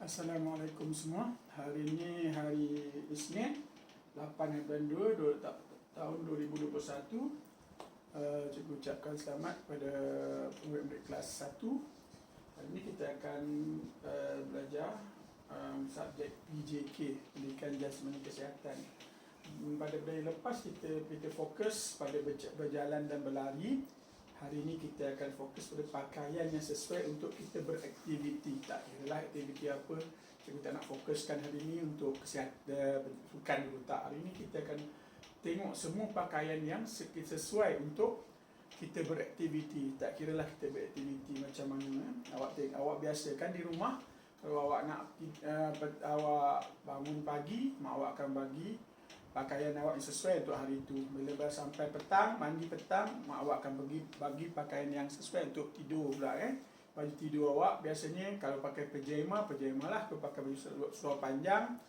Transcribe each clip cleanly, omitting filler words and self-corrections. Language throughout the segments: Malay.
Assalamualaikum semua. Hari ini hari Isnin 8 November tahun 2021. Cikgu ucapkan selamat kepada murid-murid kelas 1. Hari ini kita akan belajar subjek PJK, Pendidikan Jasmani Kesihatan. Pada bulan lepas kita fokus pada berjalan dan berlari. Hari ini kita akan fokus pada pakaian yang sesuai untuk kita beraktiviti. Tak kiralah aktiviti apa, kita tak nak fokuskan hari ini untuk kesihatan, sukan dulu tak. Hari ini kita akan tengok semua pakaian yang sesuai untuk kita beraktiviti. Tak kiralah kita beraktiviti macam mana. Awak biasa kan di rumah, kalau awak nak awak bangun pagi, mak awak akan bagi pakaian awak yang sesuai untuk hari itu. Bila sampai petang, mandi petang, mak awak akan bagi pakaian yang sesuai untuk tidur pula Baju tidur awak biasanya kalau pakai pajama lah. Kalau pakai baju seluar panjang,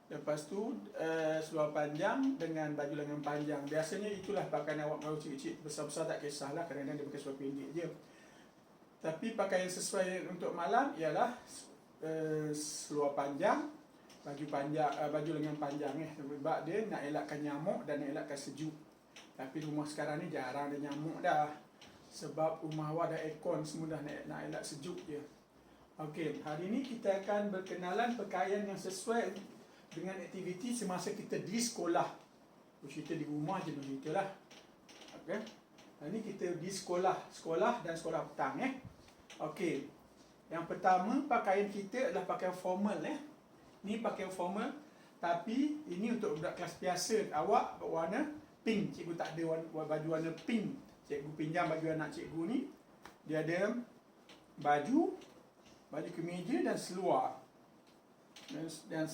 lepas tu seluar panjang dengan baju lengan panjang. Biasanya itulah pakaian awak. Kalau cik-cik besar-besar tak kisahlah, kadang-kadang dia pakai seluar pendek je. Tapi pakaian sesuai untuk malam ialah seluar panjang, baju lengan panjang sebab dia nak elakkan nyamuk dan nak elakkan sejuk. Tapi rumah sekarang ni jarang ada nyamuk dah, sebab rumah awak ada aircon, semua dah nak elak sejuk je. Okey, hari ini kita akan berkenalan pakaian yang sesuai dengan aktiviti semasa kita di sekolah. Kita di rumah je begitulah. Okey. Hari ini kita di sekolah dan sekolah petang Okey. Yang pertama, pakaian kita adalah pakaian formal Ni pakaian formal, tapi ini untuk budak kelas biasa. Awak warna pink. Cikgu tak ada baju warna pink. Cikgu pinjam baju anak cikgu ni. Dia ada baju kemeja dan seluar. Dan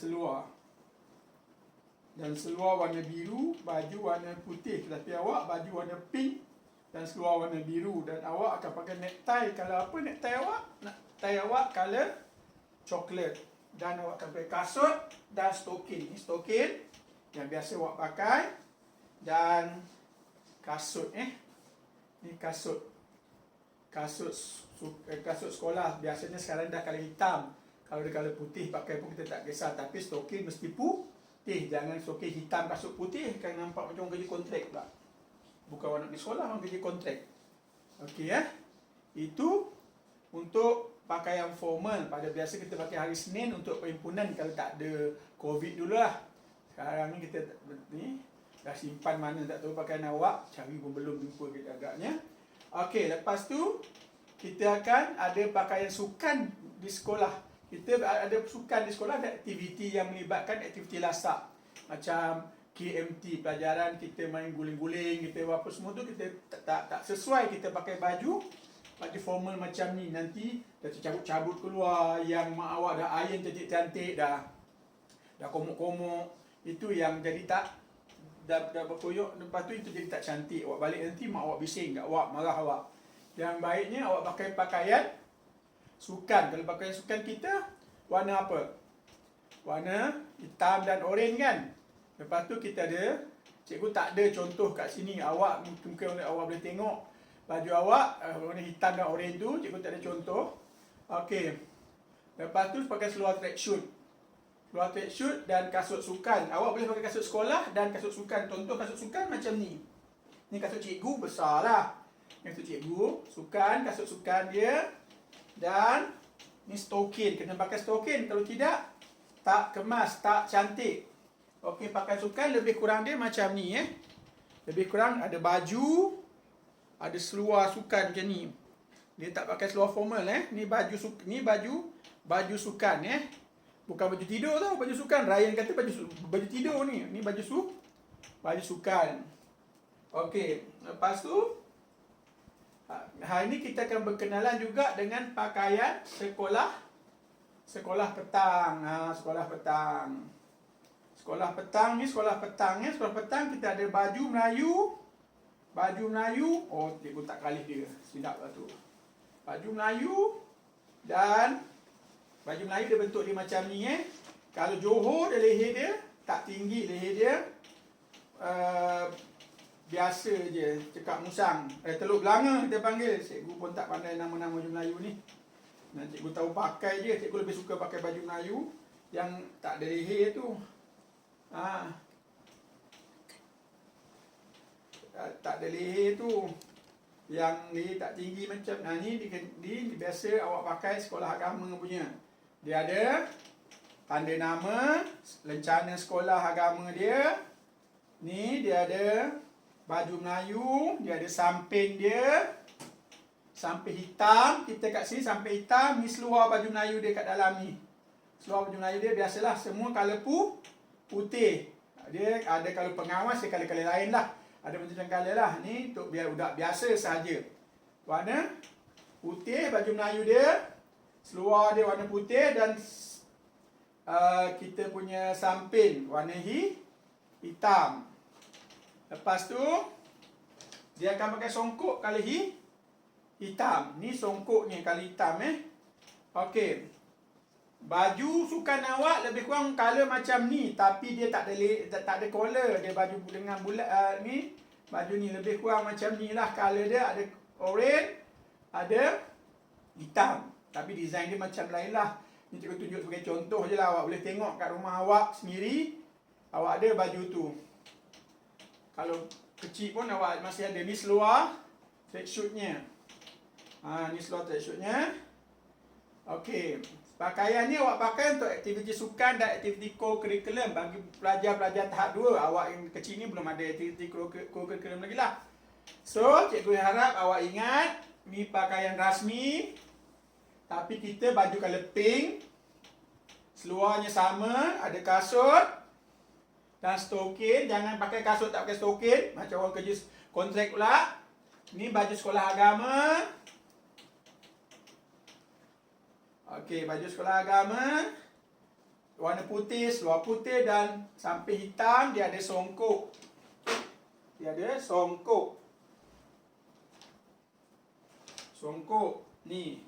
seluar warna biru, baju warna putih. Tapi awak baju warna pink dan seluar warna biru. Dan awak akan pakai necktie. Kalau apa necktie awak? Necktie awak color coklat. Dan awak akan pakai kasut dan stokin. Ini stokin yang biasa awak pakai. Dan kasut Ini kasut sekolah. Biasanya sekarang dah color hitam. Kalau dia color putih pakai pun kita tak kisah. Tapi stokin mesti putih. Jangan stokin hitam kasut putih, kan nampak macam orang kerja kontrak pula. Bukan orang nak pergi sekolah, orang kerja kontrak. Okey Itu untuk pakaian formal. Pada biasa kita pakai hari Senin untuk perhimpunan kalau tak ada COVID dulu lah. Sekarang ni kita dah simpan mana tak tahu pakaian awak. Cari pun belum jumpa kita agaknya. Okey, lepas tu kita akan ada pakaian sukan di sekolah. Kita ada sukan di sekolah, ada aktiviti yang melibatkan aktiviti lasak. Macam KMT, pelajaran kita main guling-guling, kita apa semua tu kita tak sesuai. Kita pakai baju formal macam ni, nanti dah cabut-cabut keluar, yang mak awak dah iron cantik-cantik, dah komok-komok, itu yang jadi dah berkoyok. Lepas tu itu jadi tak cantik. Awak balik nanti mak awak bising kat awak, marah awak. Yang baiknya awak pakai pakaian sukan. Kalau pakaian sukan kita warna apa? Warna hitam dan oranye kan. Lepas tu kita ada, cikgu tak ada contoh kat sini. Awak mungkin awak boleh tengok baju awak warna hitam dan oranye tu, cikgu tak ada contoh. Okey. Lepas tu pakai seluar tracksuit. Seluar tracksuit dan kasut sukan. Awak boleh pakai kasut sekolah dan kasut sukan. Contoh kasut sukan macam ni. Ni kasut cikgu besar lah. Kasut cikgu, kasut sukan dia. Dan ni stokin. Kena pakai stokin. Kalau tidak, tak kemas, tak cantik. Okey, pakai sukan lebih kurang dia macam ni Lebih kurang ada baju, ada seluar sukan macam ni. Dia tak pakai seluar formal Ni baju sukan Bukan baju tidur tau, baju sukan. Ryan kata baju tidur ni. Ni baju sukan. Okey, lepas tu hari ni kita akan berkenalan juga dengan pakaian sekolah petang. Sekolah petang kita ada baju Melayu. Oh, cikgu tak kalih dia. Silap lah tu. Baju Melayu. Dan baju Melayu dia bentuk dia macam ni Kalau Johor dia leher dia tak tinggi, leher dia biasa je, cekak musang. Teluk Belanga kita panggil. Cikgu pun tak pandai nama-nama baju Melayu ni. Dan cikgu tahu pakai je, cikgu lebih suka pakai baju Melayu yang tak ada leher tu. Tak ada leher tu. Yang ni tak tinggi macam ni biasa awak pakai sekolah agama punya. Dia ada tanda nama, lencana sekolah agama dia. Ni dia ada baju Melayu, dia ada samping dia. Samping hitam, kita kat sini samping hitam, ni seluar baju Melayu dia kat dalam ni. Seluar baju Melayu dia biasalah semua colour putih. Dia ada colour pengawas, dia colour-colour lain lah. Ada macam-macam colour lah. Ni untuk biar budak biasa sahaja. Warna putih baju Melayu dia. Seluar dia warna putih dan kita punya samping warna hitam. Lepas tu dia akan pakai songkok colour hitam. Ni songkoknya colour hitam Okey. Baju sukan awak lebih kurang colour macam ni, tapi dia tak ada collar. Dia baju dengan bulat ni. Baju ni lebih kurang macam ni lah colour dia. Ada orange, ada hitam. Tapi design dia macam lain lah. Ni cikgu tunjuk sebagai contoh je lah. Awak boleh tengok kat rumah awak sendiri. Awak ada baju tu. Kalau kecil pun awak masih ada. Ni seluar tracksuitnya. Ni seluar tracksuitnya. Okey. Pakaian ni awak pakai untuk aktiviti sukan dan aktiviti co-curriculum. Bagi pelajar-pelajar tahap 2, awak yang kecil ni belum ada aktiviti co-curriculum lagi lah. So, cikgu harap awak ingat, ni pakaian rasmi. Tapi kita baju colour pink. Seluarnya sama, ada kasut dan stokin. Jangan pakai kasut tak pakai stokin, macam orang kerja kontrak pula. Ni baju sekolah agama. Okey, baju sekolah agama warna putih, seluar putih dan samping hitam. Dia ada songkok. Songkok ni.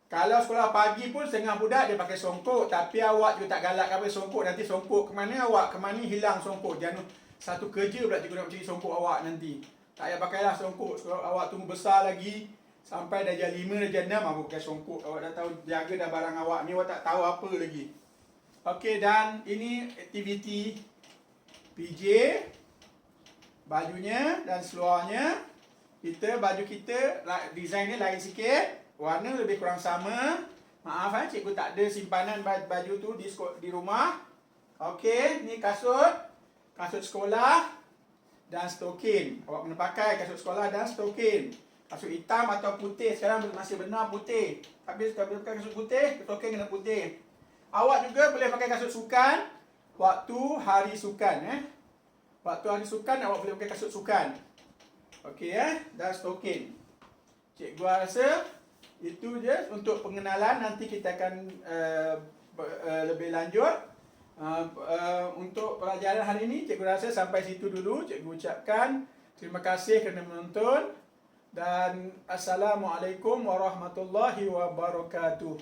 Kalau sekolah pagi pun setengah budak dia pakai songkok, tapi awak juga tak galak pakai songkok. Nanti songkok ke mana awak, ke mana hilang songkok. Jangan satu kerja pula cikgu nak cari songkok awak nanti. Tak payah pakailah songkok. Kalau awak tunggu besar lagi sampai darjah 5, darjah 6 awak pakai songkok. Awak dah tahu jaga dah barang awak. Ni awak tak tahu apa lagi. Okey, dan ini aktiviti PJ. Bajunya dan seluarnya. Baju kita desainnya lain sikit. Warna lebih kurang sama. Maaf cikgu tak ada simpanan baju tu di rumah. Okey, ni kasut sekolah dan stokin. Awak kena pakai kasut sekolah dan stokin. Kasut hitam atau putih, sekarang masih benar putih. Tapi kalau pakai kasut putih, stokin kena putih. Awak juga boleh pakai kasut sukan waktu hari sukan. Waktu hari sukan awak boleh pakai kasut sukan. Okey dan stokin. Cikgu rasa itu je untuk pengenalan. Nanti kita akan lebih lanjut. Untuk pelajaran hari ini, cikgu rasa sampai situ dulu. Cikgu ucapkan terima kasih kerana menonton. Dan Assalamualaikum warahmatullahi wabarakatuh.